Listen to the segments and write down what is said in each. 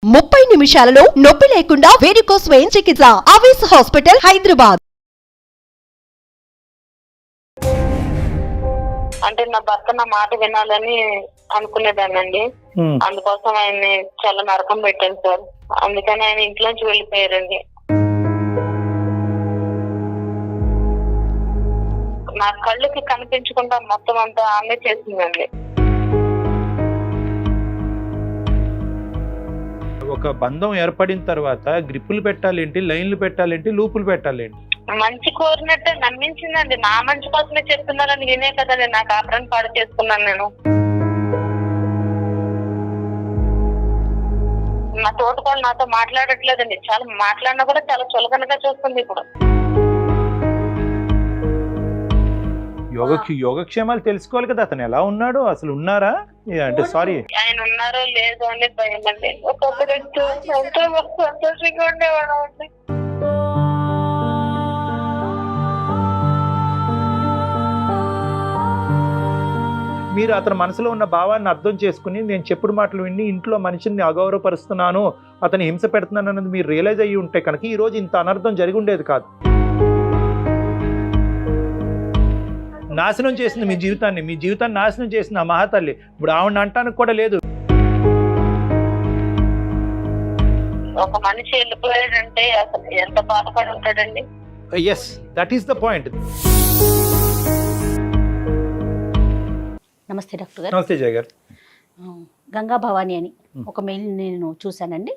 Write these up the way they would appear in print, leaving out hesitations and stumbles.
30 నిమిషాలలో నొప్పి లేకుండా వేడికోస్ స్వయం చికిత్స. ఆవేశ హాస్పిటల్, హైదరాబాద్. అంటే నా భర్త నా మాట వినాలని అనుకునేదానండి. అందుకోసం ఆయన్ని చాలా నరకం పెట్టాను సార్. అందుకని ఆయన ఇంట్లోంచి వెళ్ళిపోయారండి. నా కళ్ళకి కనిపించకుండా మొత్తం అంతా ఆమె చేసిందండి. ఒక బంధం ఏర్పడిన తర్వాత గ్రిప్పులు పెట్టాలేంటి, లైన్లు పెట్టాలేంటి, లూపులు పెట్టాలేంటి? మంచి కోరినట్టే నమ్మించిందండి. నా మంచి కోసమే చెప్తున్నారని వినే కదండి నా కాపురాన్ని పాడు చేసుకున్నాను నేను. నా తోటకోళ్ళు నాతో మాట్లాడట్లేదండి. చాలా మాట్లాడినా కూడా చాలా చులకనగా చూస్తుంది ఇప్పుడు. యోగక్షేమాలు తెలుసుకోవాలి కదా, అతను ఎలా ఉన్నాడు, అసలు ఉన్నారా అంటే సారీ ఆయన ఉన్నారో లేదో అని భయం అండి. ఒక్కొక్కరు ఎంతో సంతోషంగా ఉండేవాడు అండి. మీరు అతని మనసులో ఉన్న భావాన్ని అర్థం చేసుకుని నేను చెప్పుడు మాటలు విని ఇంట్లో మనిషిని అగౌరవపరుస్తున్నాను, అతను హింస పెడుతున్నాను అన్నది మీరు రియలైజ్ అయ్యి ఉంటే కనుక ఈ రోజు ఇంత అనర్థం జరిగి ఉండేది కాదు. నాశనం చేసింది మీ జీవితాన్ని నాశనం చేసింది ఆ మహాతల్లి. ఇప్పుడు ఆవిడ అంటానికి కూడా లేదు. ఒక మనిషి వెళ్ళిపోయాడంటే అసలు ఎంత బాధపడి ఉంటాడండి. Yes, that is the point. నమస్తే డాక్టర్ గారు. నమస్తే జయ గారు. గంగా భవాని అని ఒక మెయిల్ నేను చూశానండి.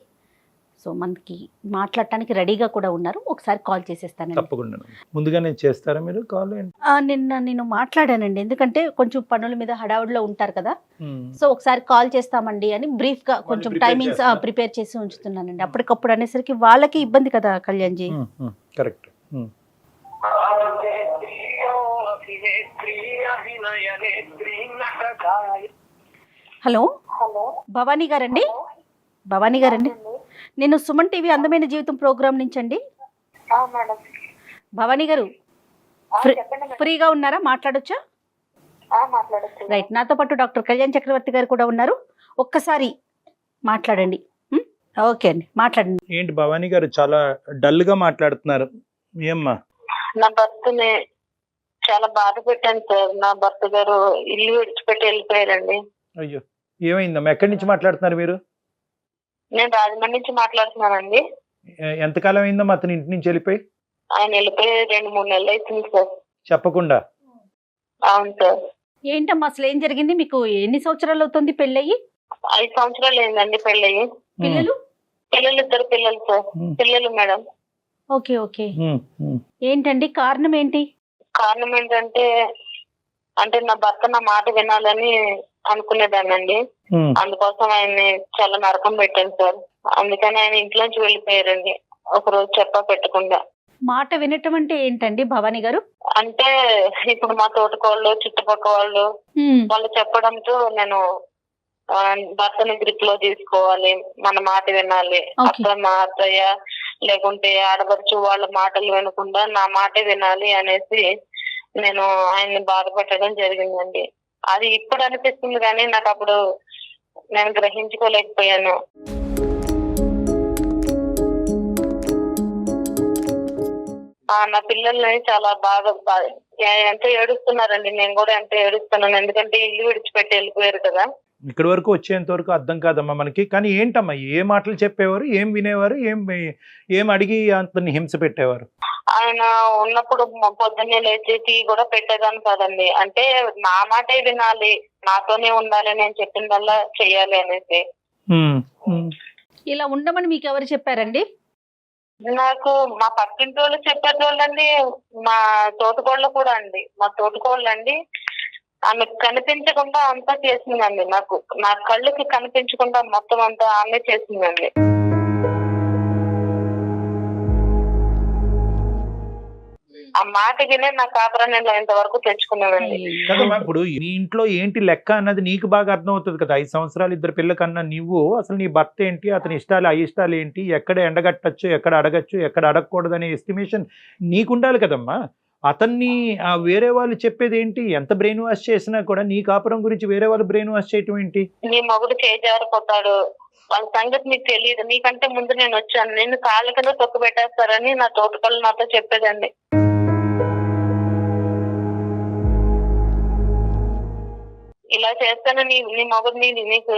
సో మనకి మాట్లాడటానికి రెడీగా కూడా ఉన్నారు. ఒకసారి కాల్ చేసేస్తానండి. తప్పకుండా. ముందుగా నేను చేస్తారా మీరు కాల్? నేను మాట్లాడానండి, ఎందుకంటే కొంచెం పనుల మీద హడావుడిలో ఉంటారు కదా. సో ఒకసారి కాల్ చేస్తామండి అని బ్రీఫ్ గా కొంచెం టైమింగ్స్ ప్రిపేర్ చేసి ఉంచుతున్నానండి. అప్పటికప్పుడు అనేసరికి వాళ్ళకి ఇబ్బంది కదా కళ్యాణ్ జీ. కరెక్ట్. హలో భవానీ గారండి. భవానీ గారండి, నేను సుమన్ టీవీ అందమైన జీవితం ప్రోగ్రామ్ నుంచి అండి. భవానీ గారు ఫ్రీగా ఉన్నారా, మాట్లాడొచ్చా? రైట్, నాతో పాటు డాక్టర్ కళ్యాణ్ చక్రవర్తి గారు కూడా ఉన్నారు. ఒక్కసారి మాట్లాడండి. ఓకే అండి, మాట్లాడండి. ఏంటి భవానీ గారు చాలా డల్ గా మాట్లాడుతున్నారు, ఏమ్మా? నా భర్తని చాలా బాధ పెట్టాను సార్. నా భర్త గారు ఇల్లు విడిచిపెట్టి వెళ్ళిపోయారండి. అయ్యో, ఏమైందమ్మా? ఎక్కడి నుంచి మాట్లాడుతున్నారు మీరు? నేను రాజమండ్రి నుంచి మాట్లాడుతున్నానండి. ఎంతకాలం అయిందమ్మా అతని ఇంటి నుంచి వెళ్ళిపోయి? ఆయన వెళ్ళిపోయి 2-3 నెలలు అవుతుంది సార్. చెప్పకుండా? అవును సార్. ఏంటమ్మా అసలు ఏం జరిగింది? మీకు ఎన్ని సంవత్సరాలు అవుతుంది పెళ్ళయ్యి? 5 సంవత్సరాలు అయిందండి పెళ్ళయ్యి. పిల్లలు? 2 పిల్లలు సార్. పిల్లలు మేడం. Okay okay. ఏంటండి కారణం ఏంటి? కారణం ఏంటంటే నా భర్త నా మాట వినాలని అనుకునేదానండి. అందుకోసం ఆయన్ని చాలా నరకం పెట్టాను సార్. అందుకని ఆయన ఇంట్లోంచి వెళ్ళిపోయారండి ఒక రోజు చెప్పా పెట్టకుండా. మాట వినటం అంటే ఏంటండి భవానీ గారు? అంటే ఇప్పుడు మా తోటకోళ్ళు చుట్టుపక్కల వాళ్ళు చెప్పడంతో నేను భర్తని గ్రిప్ లో తీసుకోవాలి, మన మాట వినాలి, అత్త మా అత్తయ్య లేకుంటే ఆడపడుచు వాళ్ళ మాటలు వినకుండా నా మాటే వినాలి అనేసి నేను ఆయన్ని బాధ పెట్టడం జరిగిందండి. అది ఇప్పుడు అనిపిస్తుంది కానీ నాకు అప్పుడు నేను గ్రహించుకోలేకపోయాను. నా పిల్లల్ని చాలా బాగా ఎంతో ఏడుస్తున్నారండి. నేను కూడా ఎంతో ఏడుస్తున్నాను, ఎందుకంటే ఇల్లు విడిచిపెట్టి వెళ్ళిపోయారు కదా. ఇక్కడి వరకు వచ్చేంత వరకు అర్థం కాదమ్మా మనకి. కానీ ఏంటమ్మా, ఏ మాటలు చెప్పేవారు, ఏం వినేవారు, ఏం అడిగి అతన్ని హింస పెట్టేవారు? ఆయన ఉన్నప్పుడు పొద్దున్నే లేచి టీ కూడా పెట్టేదాన్ని కాదండి. అంటే నా మాటే వినాలి, నాతోనే ఉండాలి, నేను చెప్పిందల్లా చెయ్యాలి అనేసి. ఇలా ఉండమని మీకు ఎవరు చెప్పారండి? నాకు మా పక్కింటి వాళ్ళు చెప్పేటోళ్ళండి, మా తోటకోళ్ళు కూడా అండి. మా తోటకోళ్ళండి ఆమె కనిపించకుండా అంతా చేసిందండి. నా కళ్ళకి కనిపించకుండా మొత్తం అంతా ఆమె చేసిందండి. ఆ మాట వినే నా కాపురాన్ని ఇంతవరకు తెచ్చుకున్నానండి. కదమ్మా, ఇప్పుడు నీ ఇంట్లో ఏంటి లెక్క అన్నది నీకు బాగా అర్థం అవుతుంది కదా. 5 సంవత్సరాలు 2 పిల్ల కన్నా నువ్వు అసలు నీ భర్త ఏంటి, అతని ఇష్టాలు అయిష్టాలు ఏంటి, ఎక్కడ ఎండగట్టచ్చు, ఎక్కడ అడగచ్చు, ఎక్కడ అడగకూడదు అనే ఎస్టిమేషన్ నీకు ఉండాలి కదమ్మా. అతన్ని వేరే వాళ్ళు చెప్పేది ఏంటి? ఎంత బ్రెయిన్ వాష్ చేసినా కూడా నీ కాపురం గురించి వేరే వాళ్ళు బ్రెయిన్ వాష్ చేయటం ఏంటి? నీ మొగుడు చేజారిపోతాడు, వాళ్ళ సంగతి నీకు తెలియదు, నీకంటే ముందు నేను వచ్చాను, నిన్ను కాళ్ళ కింద తొక్కు పెట్టేస్తారని నా తోటకళ్ళు నాతో చెప్పేదండి. ఇలా చేస్తాను నీ మొగుడు నీకు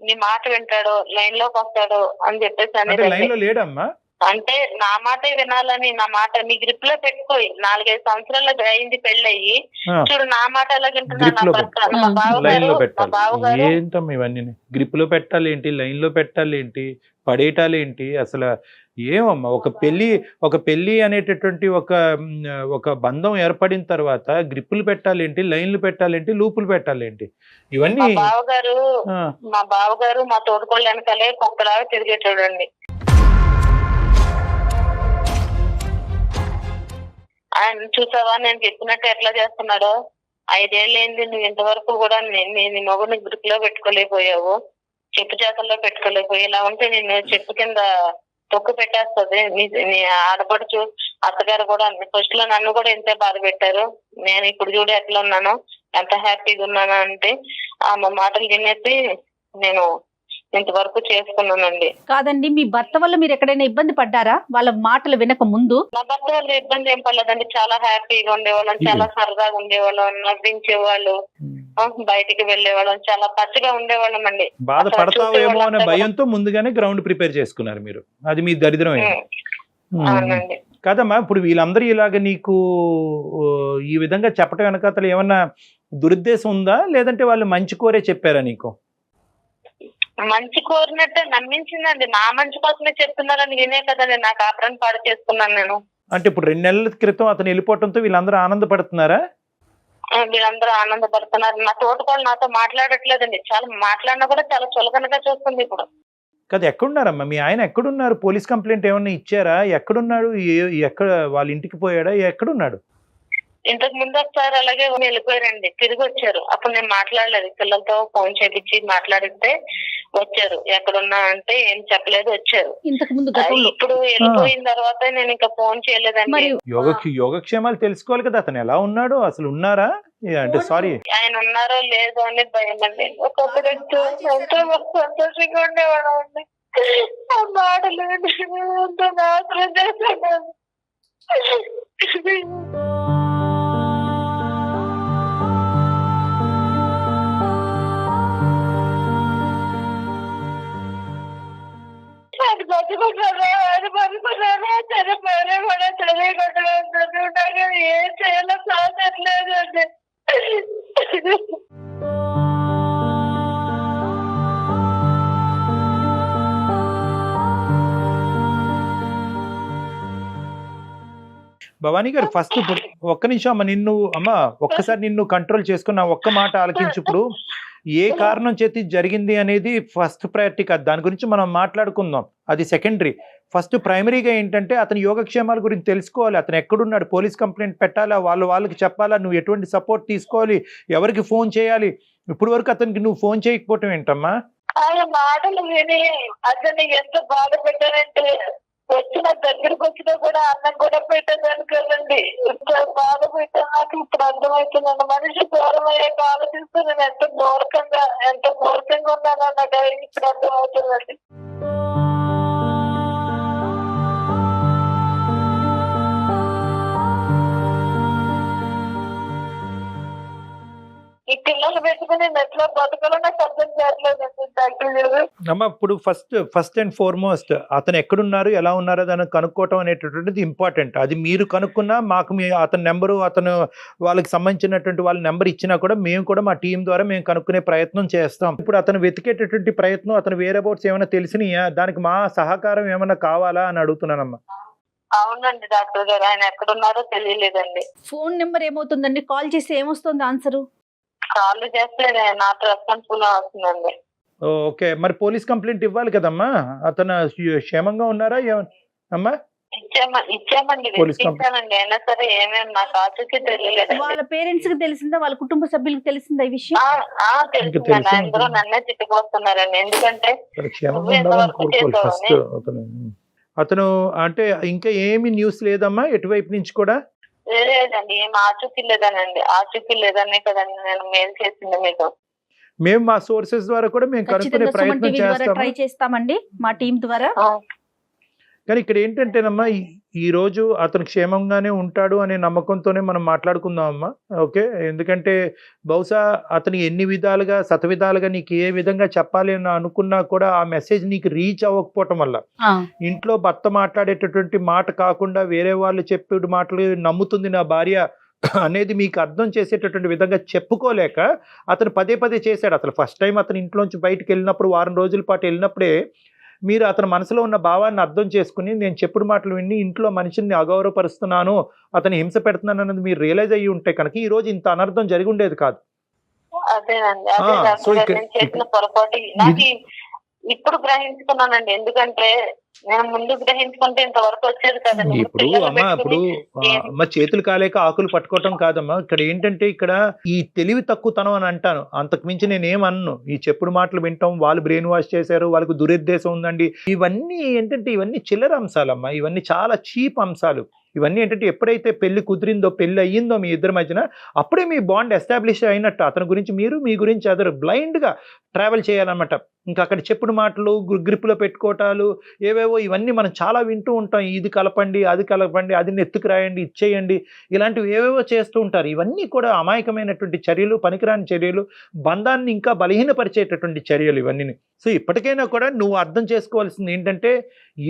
నీ మాట వింటాడు, లైన్ లోకి వస్తాడు అని చెప్పేసి అనేది. లైన్ లో లేడమ్మా అంటే నా మాట వినాలని, నా మాట నీ గ్రిప్ లో పెట్టుకోయి. 4-5 సంవత్సరాలు అయింది పెళ్ళయి, చూడు నా మాట ఎలా వింటున్నాను. లైన్ లో పెట్టాలి ఏంటమ్మా ఇవన్నీ? గ్రిప్ లో పెట్టాలి ఏంటి, లైన్ లో పెట్టాలి ఏంటి, పడేయటాలు ఏంటి అసలు? ఏమమ్మా ఒక పెళ్లి అనేటటువంటి ఒక బంధం ఏర్పడిన తర్వాత గ్రిప్పులు పెట్టాలేంటి, లైన్లు పెట్టాలేంటి, లూపులు పెట్టాలేంటి? ఇవన్నీ మా బావగారు మా తోడుకోళ్ళ వెనకాలే కుక్కలాగా తిరిగేటోడండి. ఆయన చూసావా నేను చెప్పినట్టు ఎట్లా చేస్తున్నాడో? 5 ఏళ్ళు ఏంది నువ్వు ఇంతవరకు కూడా నీ మొగుడిని గ్రిప్ లో పెట్టుకోలేకపోయావు, చెప్పు చేతల్లో పెట్టుకోలేకపోయావు. ఇలా ఉంటే నేను చెప్పు కింద తొక్కు పెట్టేస్తుంది. నీ ఆడపడుచు అత్తగారు కూడా ఫస్ట్ లో నన్ను కూడా ఇంతే బాధ పెట్టారు. నేను ఇప్పుడు చూడు ఎట్లా ఉన్నాను, ఎంత హ్యాపీగా ఉన్నాను అంటే మా మాటలు వినేసి నేను ఇంతవరకు చేసుకున్నానండి. కాదండి, మీ భర్త వల్ల మీరు ఎక్కడైనా ఇబ్బంది పడ్డారా వాళ్ళ మాటలు వినక ముందు? నా భర్త వల్ల ఇబ్బంది ఏం పడలేదండి. చాలా హ్యాపీగా ఉండేవాళ్ళం, చాలా సరదాగా ఉండేవాళ్ళం, నవ్వించేవాళ్ళు, బయటికి వెళ్ళేవాళ్ళం, చాలా పచ్చగా ఉండేవాళ్ళం అండి. బాధపడతావేమో అనే భయంతో ముందుగానే గ్రౌండ్ ప్రిపేర్ చేసుకున్నారు మీరు. అది మీ దరిద్రం అవునండి. కాదమ్మా, ఇప్పుడు వీళ్ళందరూ ఇలాగ నీకు ఈ విధంగా చెప్పడం వెనకాతలు ఏమన్నా దురుద్దేశం ఉందా, లేదంటే వాళ్ళు మంచి కోరే చెప్పారా నీకు? మంచి కోరినట్టే నమ్మించిందండి. నా మంచి కోసమే చెప్తున్నారని వినే కదండి నా కాపురాన్ని పాడు చేసుకున్నాను నేను. అంటే ఇప్పుడు 2 నెలల క్రితం అతను వెళ్ళిపోవడంతో వీళ్ళందరూ ఆనందపడుతున్నారా? వీళ్ళందరూ ఆనందపడుతున్నారు. నా తోటకోళ్ళు నాతో మాట్లాడట్లేదండి. చాలా మాట్లాడినా కూడా చాలా చులకనగా చూస్తుంది ఇప్పుడు. కదా, ఎక్కడున్నారమ్మా మీ ఆయన? ఎక్కడున్నారు? పోలీస్ కంప్లైంట్ ఏమన్నా ఇచ్చారా? ఎక్కడున్నాడు? ఎక్కడ వాళ్ళ ఇంటికి పోయాడా? ఎక్కడున్నాడు? ఇంతకు ముందు ఒకసారి అలాగే వెళ్ళిపోయారండి, తిరిగి వచ్చారు. అప్పుడు నేను మాట్లాడలేదు, పిల్లలతో ఫోన్ చేపించి మాట్లాడితే వచ్చారు. ఎక్కడున్నా అంటే ఏం చెప్పలేదు, వచ్చారు. ఇప్పుడు వెళ్ళిపోయిన తర్వాత నేను ఇంకా ఫోన్ చేయలేదండి. యోగక్షేమాలు తెలుసుకోవాలి కదా, అతను ఎలా ఉన్నాడు, అసలు ఉన్నారా అంటే సారీ ఆయన ఉన్నారో లేదో అని భయం అండి. ఒకప్పుడు ఎంతో సంతోషంగా ఉండేవాడు అండి. ఆ మాటలు ఎంతో నాశనం చేశాడు. ఏం చేయాలో సాధట్లేదండి. భవానీ గారు, ఫస్ట్ ఒక్క నిమిషం అమ్మ ఒక్కసారి నిన్ను కంట్రోల్ చేసుకున్న ఒక్క మాట ఆలకించు. ఇప్పుడు ఏ కారణం చేతి జరిగింది అనేది ఫస్ట్ ప్రయారిటీ కాదు, దాని గురించి మనం మాట్లాడుకుందాం, అది సెకండరీ. ఫస్ట్ ప్రైమరీగా ఏంటంటే అతని యోగక్షేమాల గురించి తెలుసుకోవాలి. అతను ఎక్కడున్నాడు, పోలీస్ కంప్లైంట్ పెట్టాలా, వాళ్ళకి చెప్పాలా, నువ్వు ఎటువంటి సపోర్ట్ తీసుకోవాలి, ఎవరికి ఫోన్ చేయాలి? ఇప్పుడు వరకు అతనికి నువ్వు ఫోన్ చేయకపోవటం ఏంటమ్మా? ఆయన మాటలు విని అతన్ని ఎంత బాధ పెట్టారంటే వచ్చిన దగ్గరకు వచ్చినా కూడా అన్నం కూడా పెట్టేదాన్ని కదండి. ఇంత బాధ పెట్టా నాకు ఇప్పుడు అర్థమవుతుందండి. మనిషి దూరం అయ్యాక ఆలోచిస్తే నేను ఎంత మూర్ఖంగా ఉన్నాను అన్నట్టు ఇప్పుడు అర్థమవుతుందండి. ఈ పిల్లలు పెట్టుకుని ఎట్లా బతకాలో నాకు అర్థం చేయట్లేదు. అమ్మ, ఇప్పుడు ఫస్ట్ అండ్ ఫార్మోస్ట్ అతను ఎక్కడున్నారు, ఎలా ఉన్నారో దాన్ని కనుక్కోవటం అనేటటువంటిది ఇంపార్టెంట్. అది మీరు కనుక్కున్నా మాకు అతని నెంబరు, అతను వాళ్ళకి సంబంధించినటువంటి వాళ్ళ నెంబర్ ఇచ్చినా కూడా మేము కూడా మా టీం ద్వారా మేము కనుక్కునే ప్రయత్నం చేస్తాం. ఇప్పుడు అతను వెతికేటటువంటి ప్రయత్నం, అతను వేరే అబౌట్స్ ఏమైనా తెలిసినాయా, దానికి మా సహకారం ఏమైనా కావాలా అని అడుగుతున్నానమ్మా. అవునండి డాక్టర్ గారు, ఆయన ఎక్కడున్నారో తెలియలేదండి. ఫోన్ నెంబర్ ఏమవుతుందండి? కాల్ చేసి ఏమొస్తుంది ఆన్సరు? కాల్ చేస్తే నాకు రెస్పాన్సిబుల్ అవుతుందండి. ఓకే, మరి పోలీస్ కంప్లైంట్ ఇవ్వాలి కదమ్మా. అతను క్షేమంగా ఉన్నారా అమ్మా? ఇచ్చామండి, ఇచ్చానండి. అయినా సరే ఏమేమి నాకు ఆచూకీ తెలియలేదు. వాళ్ళ పేరెంట్స్ కి తెలిసిందా, వాళ్ళ కుటుంబ సభ్యులకు తెలిసిందా ఈ విషయం? తెలిసిందండి. అందరూ నన్నే తిట్టుకొస్తున్నారండి. ఎందుకంటే అతను అంటే ఇంకా ఏమి న్యూస్ లేదమ్మా ఎటువైపు నుంచి కూడా? లేదండి, ఏం ఆచూకీ లేదనండి. ఆచూకీ లేదనే కదండి నేను మెయిల్ చేసింది మీకు. మేము మా సోర్సెస్ ద్వారా కూడా మేము కనుక్కునే ఖచ్చితంగా సుమన్ ప్రయత్నం టీవీ ద్వారా చేస్తాము. ట్రై చేస్తామండి మా టీం ద్వారా. కానీ ఇక్కడ ఏంటంటేనమ్మా, ఈ రోజు అతను క్షేమంగానే ఉంటాడు అనే నమ్మకంతోనే మనం మాట్లాడుకుందాం అమ్మా. ఓకే, ఎందుకంటే బహుశా అతను ఎన్ని విధాలుగా శతవిధాలుగా నీకు ఏ విధంగా చెప్పాలి అని అనుకున్నా కూడా ఆ మెసేజ్ నీకు రీచ్ అవ్వకపోవటం వల్ల, ఇంట్లో భర్త మాట్లాడేటటువంటి మాట కాకుండా వేరే వాళ్ళు చెప్పే మాటలు నమ్ముతుంది నా భార్య అనేది మీకు అర్థం చేసేటటువంటి విధంగా చెప్పుకోలేక అతను పదే పదే చేశాడు. అసలు ఫస్ట్ టైం అతను ఇంట్లోంచి బయటకు వెళ్ళినప్పుడు, వారం రోజుల పాటు వెళ్ళినప్పుడే మీరు అతని మనసులో ఉన్న భావాన్ని అర్థం చేసుకుని, నేను చెప్పుడు మాటలు విని ఇంట్లో మనిషిని అగౌరవపరుస్తున్నాను, అతను హింస పెడుతున్నాను అన్నది మీరు రియలైజ్ అయ్యి ఉంటే కనుక ఈ రోజు ఇంత అనర్థం జరిగి ఉండేది కాదు. అదేనండి, నేను చేసిన పొరపాటు నాకు ఇప్పుడు గ్రహించుకున్నానండి. ఎందుకంటే నేను ముందు గ్రహించుకుంటే ఇంతవరకు వచ్చేది కదండి. ఇప్పుడు అమ్మ చేతులు కాలేక ఆకులు పట్టుకోవటం కాదమ్మా. ఇక్కడ ఏంటంటే, ఇక్కడ ఈ తెలివి తక్కువతనం అని అంటాను, అంతకు మించి నేనేమన్ను. ఈ చెప్పుడు మాటలు వింటాం, వాళ్ళు బ్రెయిన్ వాష్ చేశారు, వాళ్ళకు దురుద్దేశం ఉందండి, ఇవన్నీ ఏంటంటే ఇవన్నీ చిల్లర అంశాలమ్మా. ఇవన్నీ చాలా చీప్ అంశాలు. ఇవన్నీ ఏంటంటే ఎప్పుడైతే పెళ్లి కుదిరిందో, పెళ్లి అయ్యిందో మీ ఇద్దరి మధ్యన, అప్పుడే మీ బాండ్ ఎస్టాబ్లిష్ అయినట్టు. అతని గురించి మీరు, మీ గురించి అదర్ బ్లైండ్గా ట్రావెల్ చేయాలన్నమాట. ఇంకా అక్కడ చెప్పుడు మాటలు, గ్రిప్లో పెట్టుకోవటాలు, ఏవేవో ఇవన్నీ మనం చాలా వింటూ ఉంటాం. ఇది కలపండి, అది కలపండి, అది నెత్తుకు రాయండి, ఇచ్చేయండి, ఇలాంటివి ఏవేవో చేస్తూ ఉంటారు. ఇవన్నీ కూడా అమాయకమైనటువంటి చర్యలు, పనికిరాని చర్యలు, బంధాన్ని ఇంకా బలహీనపరిచేటటువంటి చర్యలు ఇవన్నీ. సో ఇప్పటికైనా కూడా నువ్వు అర్థం చేసుకోవాల్సింది ఏంటంటే,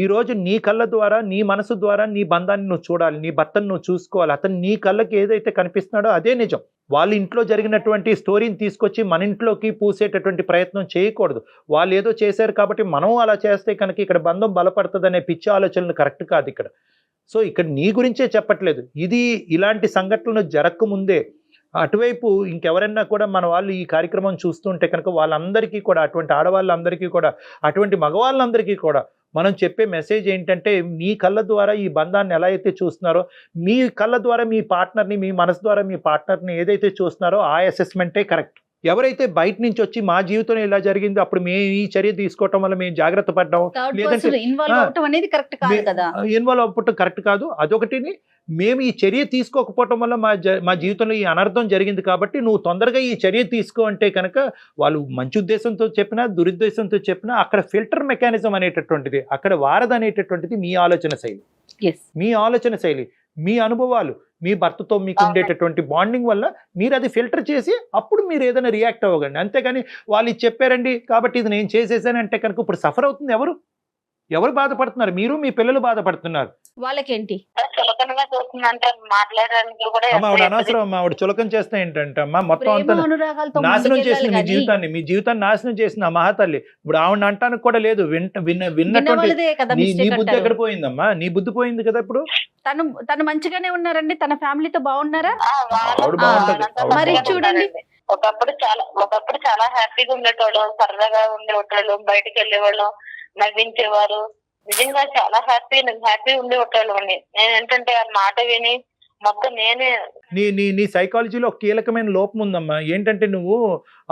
ఈరోజు నీ కళ్ళ ద్వారా, నీ మనసు ద్వారా నీ బంధాన్ని నువ్వు చూడాలి, నీ భర్తను నువ్వు చూసుకోవాలి. అతను నీ కళ్ళకి ఏదైతే కనిపిస్తున్నాడో అదే నిజం. వాళ్ళ ఇంట్లో జరిగినటువంటి స్టోరీని తీసుకొచ్చి మన ఇంట్లోకి పూసేటటువంటి ప్రయత్నం చేయకూడదు. వాళ్ళు ఏదో చేశారు కాబట్టి మనం అలా చేస్తే కనుక ఇక్కడ బంధం బలపడుతుందనే పిచ్చి ఆలోచనలు కరెక్ట్ కాదు ఇక్కడ. సో ఇక్కడ నీ గురించే చెప్పట్లేదు, ఇది ఇలాంటి సంఘటనలు జరగకముందే అటువైపు ఇంకెవరైనా కూడా మన వాళ్ళు ఈ కార్యక్రమం చూస్తుంటే కనుక వాళ్ళందరికీ కూడా, అటువంటి ఆడవాళ్ళందరికీ కూడా, అటువంటి మగవాళ్ళందరికీ కూడా మనం చెప్పే మెసేజ్ ఏంటంటే, మీ కళ్ళ ద్వారా ఈ బంధాన్ని ఎలా అయితే చూస్తున్నారో, మీ కళ్ళ ద్వారా మీ పార్ట్నర్ని, మీ మనసు ద్వారా మీ పార్ట్నర్ని ఏదైతే చూస్తున్నారో ఆ అసెస్మెంటే కరెక్ట్. ఎవరైతే బయట నుంచి వచ్చి మా జీవితంలో ఇలా జరిగింది, అప్పుడు మేము ఈ చర్య తీసుకోవటం వల్ల మేము జాగ్రత్త పడ్డాం, లేదంటే ఇన్వాల్వ్ అవ్వటం కరెక్ట్ కాదు. అదొకటిని, మేము ఈ చర్య తీసుకోకపోవటం వల్ల మా జీవితంలో ఈ అనర్థం జరిగింది కాబట్టి నువ్వు తొందరగా ఈ చర్య తీసుకో అంటే కనుక, వాళ్ళు మంచి ఉద్దేశంతో చెప్పినా, దురుద్దేశంతో చెప్పినా, అక్కడ ఫిల్టర్ మెకానిజం అనేటటువంటిది అక్కడ వారదనేటటువంటిది మీ ఆలోచన శైలి. మీ ఆలోచన శైలి, మీ అనుభవాలు, మీ భర్తతో మీకు ఉండేటటువంటి బాండింగ్ వల్ల మీరు అది ఫిల్టర్ చేసి అప్పుడు మీరు ఏదైనా రియాక్ట్ అవ్వకండి. అంతేగాని వాళ్ళు ఇది చెప్పారండి కాబట్టి ఇది నేను చేసేసానంటే కనుక ఇప్పుడు సఫర్ అవుతుంది ఎవరు బాధపడుతున్నారు? మీరు, మీ పిల్లలు బాధపడుతున్నారు. వాళ్ళకేంటి చులకనగా చూస్తుందంటే మాట్లాడడానికి కూడా అనవసరం. ఆవిడ చులకం చేస్తే ఏంటంటే అమ్మా, మొత్తం అంతా నాశనం చేసింది మీ జీవితాన్ని నాశనం చేసింది ఆ మహాతల్లి. ఇప్పుడు ఆవిడ అంటానికి కూడా లేదు, విన్నటువంటి నీ బుద్ధి ఎక్కడ పోయిందమ్మా? నీ బుద్ధి పోయింది కదా. ఇప్పుడు తను మంచిగానే ఉన్నారండి, తన ఫ్యామిలీతో బాగున్నారా? ఆవిడ బాగుంటది. మరి చూడండి, ఒకప్పుడు చాలా హ్యాపీగా ఉండేటోళ్ళు, సరదాగా ఉండేవాళ్ళు, బయటకు వెళ్ళేవాళ్ళం, నవ్వించేవారు, నిజంగా చాలా హ్యాపీ ఉండేవాళ్ళు. నేను ఏంటంటే ఆ మాట విని మొత్తం నేనే నీ సైకాలజీలో ఒక కీలకమైన లోపం ఉందమ్మా. ఏంటంటే నువ్వు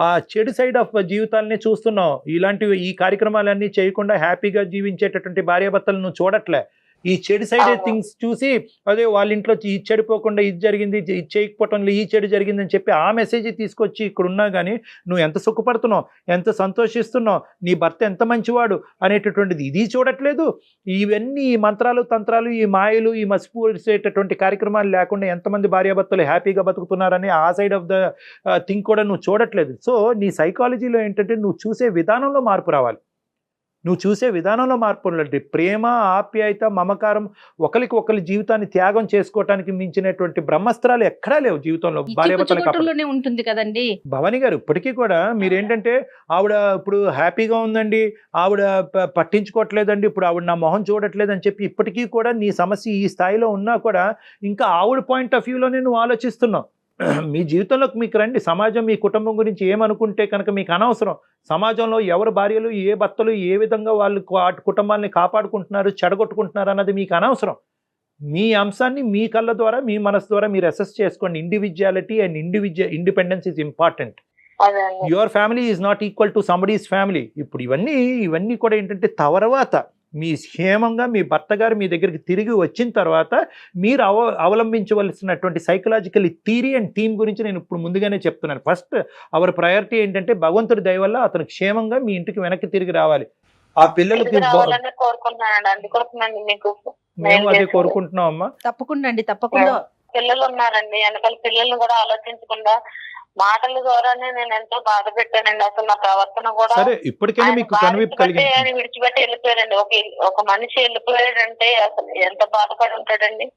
ఆ చెడు సైడ్ ఆఫ్ జీవితాలని చూస్తున్నావు. ఇలాంటివి, ఈ కార్యక్రమాలన్నీ చేయకుండా హ్యాపీగా జీవించేటటువంటి భార్యాభర్తలు నువ్వు చూడట్లే. ఈ చెడు సైడ్ థింగ్స్ చూసి, అదే వాళ్ళ ఇంట్లో ఇది చెడిపోకుండా ఇది జరిగింది, ఇది చేయకపోవటంలో ఈ చెడు జరిగిందని చెప్పి ఆ మెసేజ్ తీసుకొచ్చి ఇక్కడ ఉన్నా కానీ నువ్వు ఎంత సుఖపడుతున్నావు, ఎంత సంతోషిస్తున్నావు, నీ భర్త ఎంత మంచివాడు అనేటటువంటిది ఇది చూడట్లేదు. ఇవన్నీ ఈ మంత్రాలు, తంత్రాలు, ఈ మాయలు, ఈ మసిపూసేటటువంటి కార్యక్రమాలు లేకుండా ఎంతమంది భార్యాభర్తలు హ్యాపీగా బతుకుతున్నారని ఆ సైడ్ ఆఫ్ ద థింగ్ కూడా నువ్వు చూడట్లేదు. సో నీ సైకాలజీలో ఏంటంటే నువ్వు చూసే విధానంలో మార్పు రావాలి. ప్రేమ, ఆప్యాయత, మమకారం, ఒకరికి ఒకరి జీవితాన్ని త్యాగం చేసుకోవటానికి మించినటువంటి బ్రహ్మాస్త్రాలు ఎక్కడా లేవు జీవితంలో. భార్యాభర్తలు ఉంటుంది కదండి భవానీ గారు. ఇప్పటికీ కూడా మీరేంటంటే, ఆవిడ ఇప్పుడు హ్యాపీగా ఉందండి, ఆవిడ పట్టించుకోవట్లేదండి, ఇప్పుడు ఆవిడ నా మొహం చూడట్లేదని చెప్పి ఇప్పటికీ కూడా నీ సమస్య ఈ స్థాయిలో ఉన్నా కూడా ఇంకా ఆవిడ పాయింట్ ఆఫ్ వ్యూలోనే నువ్వు ఆలోచిస్తున్నావు. మీ జీవితంలోకి మీకు రండి. సమాజం మీ కుటుంబం గురించి ఏమనుకుంటే కనుక మీకు అనవసరం. సమాజంలో ఎవరు భార్యలు, ఏ భర్తలు ఏ విధంగా వాళ్ళు కుటుంబాన్ని కాపాడుకుంటున్నారు, చెడగొట్టుకుంటున్నారు అన్నది మీకు అనవసరం. మీ అంశాన్ని మీ కళ్ళ ద్వారా, మీ మనసు ద్వారా మీరు అసెస్ చేసుకోండి. Individuality and independence is important. Your family is not equal to somebody's family. ఇప్పుడు ఇవన్నీ కూడా ఏంటంటే తర్వాత మీ క్షేమంగా మీ భర్త గారు మీ దగ్గరికి తిరిగి వచ్చిన తర్వాత మీరు అవలంబించవలసినటువంటి సైకలాజికల్ థియరీ అండ్ థీమ్ గురించి నేను ఇప్పుడు ముందుగానే చెప్తున్నాను. ఫస్ట్ అవర్ ప్రయారిటీ ఏంటంటే భగవంతుడి దయ వల్ల అతను క్షేమంగా మీ ఇంటికి వెనక్కి తిరిగి రావాలి. ఆ పిల్లలకి కోరుకుంటున్నానండి, అందుకోసమండి మీకు మేము అదే కోరుకుంటున్నాం అమ్మా. తప్పకుండా అండి, తప్పకుండా. పిల్లలు ఉన్నారండి, వెనకాల పిల్లల్ని కూడా ఆలోచించకుండా మాటల ద్వారానే నేను ఎంతో బాధ పెట్టానండి. అసలు నా ప్రవర్తన కూడా సరే ఇప్పటికైనా మీకు కనువిప్పు కలిగింది. ఆయన విడిచిపెట్టి వెళ్ళిపోయారండి. ఒక మనిషి వెళ్ళిపోయాడంటే అసలు ఎంత బాధపడి ఉంటాడండి.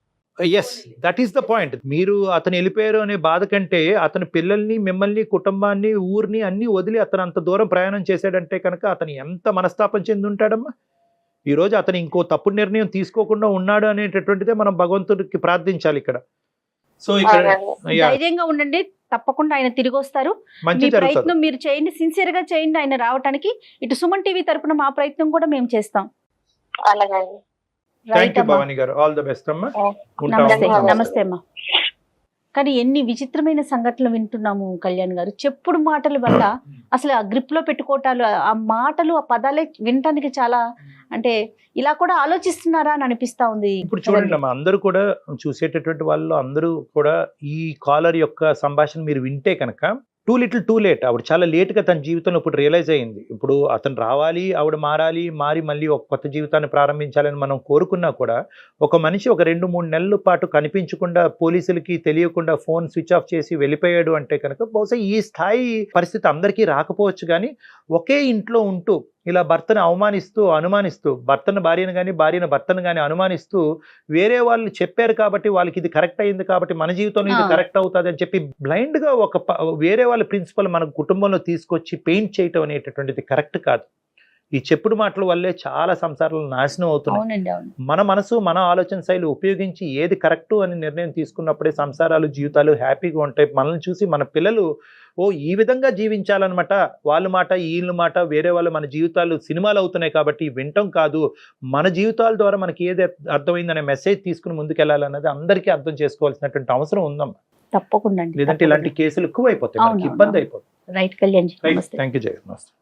Yes, that is the point. మీరు అతను వెళ్ళిపోయారు అనే బాధ కంటే అతని పిల్లల్ని, మిమ్మల్ని, కుటుంబాన్ని, ఊరిని అన్ని వదిలి అతను అంత దూరం ప్రయాణం చేశాడంటే కనుక అతను ఎంత మనస్తాపం చెంది ఉంటాడమ్మా. ఈ రోజు అతను ఇంకో తప్పుడు నిర్ణయం తీసుకోకుండా ఉన్నాడు అనేటటువంటిదే మనం భగవంతుడికి ప్రార్థించాలి ఇక్కడ. సో ఇక్కడ ధైర్యంగా ఉండండి, తప్పకుండా ఆయన తిరిగి వస్తారు. మంచి మీ జరుగుతుంది. ప్రయత్నం మీరు చేయండి, సిన్సియర్ గా చేయండి ఆయన రావడానికి. ఇటు సుమన్ టీవీ తరపున మా ప్రయత్నం కూడా మేము చేస్తాం. అలాగండి. థ్యాంక్ యూ భవానీ గారు, ఆల్ ద బెస్ట్ అమ్మా. నమస్తే. ఉంటాం. నమస్తే అమ్మా. కానీ ఎన్ని విచిత్రమైన సంఘటనలు వింటున్నాము కళ్యాణ్ గారు. చెప్పుడు మాటల వల్ల అసలు ఆ గ్రిప్ లో పెట్టుకోవటాలు, ఆ మాటలు, ఆ పదాలే వినటానికి చాలా, అంటే ఇలా కూడా ఆలోచిస్తున్నారా అని అనిపిస్తా ఉంది. ఇప్పుడు చూడండి అమ్మా, అందరూ కూడా చూసేటటువంటి వాళ్ళు అందరూ కూడా ఈ కాలర్ యొక్క సంభాషణ మీరు వింటే కనుక టూ లిటిల్ టూ లేట్. ఆవిడ చాలా లేట్గా తన జీవితంలో ఇప్పుడు రియలైజ్ అయ్యింది. ఇప్పుడు అతను రావాలి, ఆవిడ మారాలి, మారి మళ్ళీ ఒక కొత్త జీవితాన్ని ప్రారంభించాలని మనం కోరుకున్నా కూడా ఒక మనిషి ఒక 2-3 నెలల పాటు కనిపించకుండా, పోలీసులకి తెలియకుండా ఫోన్ స్విచ్ ఆఫ్ చేసి వెళ్ళిపోయాడు అంటే కనుక బహుశా ఈ స్థాయి పరిస్థితి అందరికీ రాకపోవచ్చు. కానీ ఒకే ఇంట్లో ఉంటూ ఇలా భర్తను అనుమానిస్తూ భర్తను భార్యను కానీ, భార్యను భర్తను కానీ అనుమానిస్తూ వేరే వాళ్ళు చెప్పారు కాబట్టి వాళ్ళకి ఇది కరెక్ట్ అయింది కాబట్టి మన జీవితంలో ఇది కరెక్ట్ అవుతుంది అని చెప్పి బ్లైండ్ గా వేరే వాళ్ళ ప్రిన్సిపల్ మన కుటుంబంలో తీసుకొచ్చి పెయింట్ చేయటం అనేటటువంటిది కరెక్ట్ కాదు. ఈ చెప్పుడు మాటల వల్లే చాలా సంసారాలు నాశనం అవుతున్నాయి. మన మనసు, మన ఆలోచన శైలి ఉపయోగించి ఏది కరెక్టు అని నిర్ణయం తీసుకున్నప్పుడే సంసారాలు, జీవితాలు హ్యాపీగా ఉంటాయి. మనల్ని చూసి మన పిల్లలు ఈ విధంగా జీవించాలన్నమాట, వాళ్ళ మాట వీళ్ళ మాట, వేరే వాళ్ళు మన జీవితాలు సినిమాలు అవుతున్నాయి కాబట్టి వింటం కాదు, మన జీవితాల ద్వారా మనకి ఏది అర్థమైందనే మెసేజ్ తీసుకుని ముందుకెళ్ళాలన్నది అందరికీ అర్థం చేసుకోవాల్సినటువంటి అవసరం ఉందమ్మా. తప్పకుండా. లేదంటే ఇలాంటి కేసులు ఎక్కువ అయిపోతాయి, ఇబ్బంది అయిపోతుంది. రైట్ కళ్యాణ్. థ్యాంక్ యూ జయ. నమస్తే.